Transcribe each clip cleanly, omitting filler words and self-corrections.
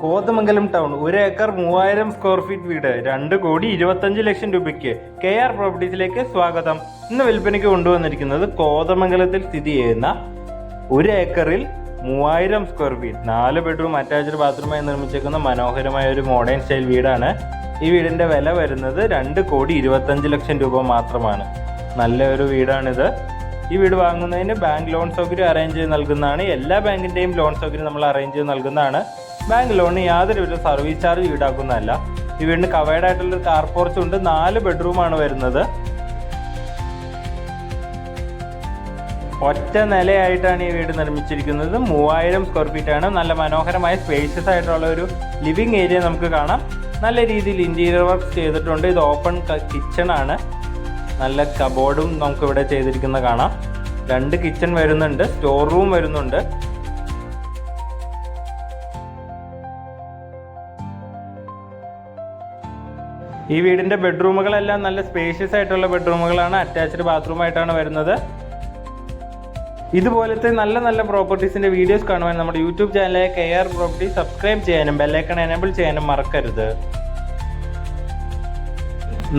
Kothamangalam town 1 acre 3000 square feet വീട് 2,25,00,000 രൂപയ്ക്ക് KR പ്രോപ്പർട്ടീസിലേക്ക് സ്വാഗതം. ഇന്ന് വിൽപ്പനയ്ക്ക് കൊണ്ടുവന്നിരിക്കുന്നത് കോതമംഗലത്തിൽ സ്ഥിതി ചെയ്യുന്ന 1 ഏക്കറിൽ 3000 സ്ക്വയർ ഫീറ്റ് 4 ബെഡ്റൂം അറ്റാച്ച്ഡ് ബാത്റൂമായി നിർമ്മിച്ചേക്കുന്ന മനോഹരമായ ഒരു മോഡേൺ സ്റ്റൈൽ വീടാണ്. ഈ വീടിന്റെ വില വരുന്നത് 2,25,00,000 രൂപ മാത്രമാണ്. നല്ലൊരു വീടാണിത്. ഈ വീട് വാങ്ങുന്നതിന് ബാങ്ക് ലോൺ സൗകര്യം അറേഞ്ച് ചെയ്ത് നൽകുന്നതാണ്. എല്ലാ ബാങ്കിന്റെയും ലോൺ സൗകര്യം നമ്മൾ അറേഞ്ച് ചെയ്ത് നൽകുന്നതാണ്. ബാങ്ക് ലോണിന് യാതൊരു സർവീസ് ചാർജ് ഈടാക്കുന്നതല്ല. ഈ വീടിന് കവേർഡ് ആയിട്ടുള്ള കാർ പോർച്ച് ഉണ്ട്. 4 ബെഡ്റൂമാണ് വരുന്നത്. ഒറ്റ നിലയായിട്ടാണ് ഈ വീട് നിർമ്മിച്ചിരിക്കുന്നത്. 3000 സ്ക്വയർ ഫീറ്റ് ആണ്. നല്ല മനോഹരമായ സ്പേഷ്യസ് ആയിട്ടുള്ള ഒരു ലിവിംഗ് ഏരിയ നമുക്ക് കാണാം. നല്ല രീതിയിൽ ഇന്റീരിയർ വർക്ക് ചെയ്തിട്ടുണ്ട്. ഇത് ഓപ്പൺ കിച്ചൺ ആണ്. നല്ല കബോർഡും നമുക്ക് ഇവിടെ ചെയ്തിരിക്കുന്ന കാണാം. 2 കിച്ചൺ വരുന്നുണ്ട്, സ്റ്റോർ റൂം വരുന്നുണ്ട്. ഈ വീടിന്റെ ബെഡ്റൂമുകളെല്ലാം നല്ല സ്പേഷ്യസ് ആയിട്ടുള്ള ബെഡ്റൂമുകളാണ്. അറ്റാച്ച്ഡ് ബാത്റൂം ആയിട്ടാണ് വരുന്നത്. ഇതുപോലത്തെ നല്ല നല്ല പ്രോപ്പർട്ടീസിന്റെ വീഡിയോസ് കാണുവാൻ നമ്മുടെ യൂട്യൂബ് ചാനലായ KR പ്രോപ്പർട്ടീസ് സബ്സ്ക്രൈബ് ചെയ്യാനും ബെല്ലൈക്കൺ എനേബിൾ ചെയ്യാനും മറക്കരുത്.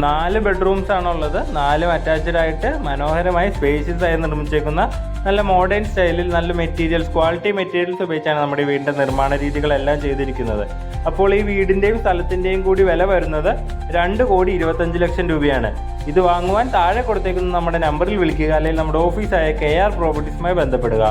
4 ബെഡ്റൂംസ് ആണുള്ളത്. 4 അറ്റാച്ച്ഡ് ആയിട്ട് മനോഹരമായി സ്പേഷ്യസ് ആയി നിർമ്മിച്ചേക്കുന്ന നല്ല മോഡേൺ സ്റ്റൈലിൽ നല്ല മെറ്റീരിയൽസ്, ക്വാളിറ്റി മെറ്റീരിയൽസ് ഉപയോഗിച്ചാണ് നമ്മുടെ വീടിന്റെ നിർമ്മാണ രീതികളെല്ലാം ചെയ്തിരിക്കുന്നത്. അപ്പോൾ ഈ വീടിന്റെയും സ്ഥലത്തിന്റെയും കൂടി വില വരുന്നത് 2,25,00,000 രൂപയാണ്. ഇത് വാങ്ങുവാൻ താഴെ കൊടുത്തേക്കുന്ന നമ്മുടെ നമ്പറിൽ വിളിക്കുക, അല്ലെങ്കിൽ നമ്മുടെ ഓഫീസായ KR പ്രോപ്പർട്ടീസുമായി ബന്ധപ്പെടുക.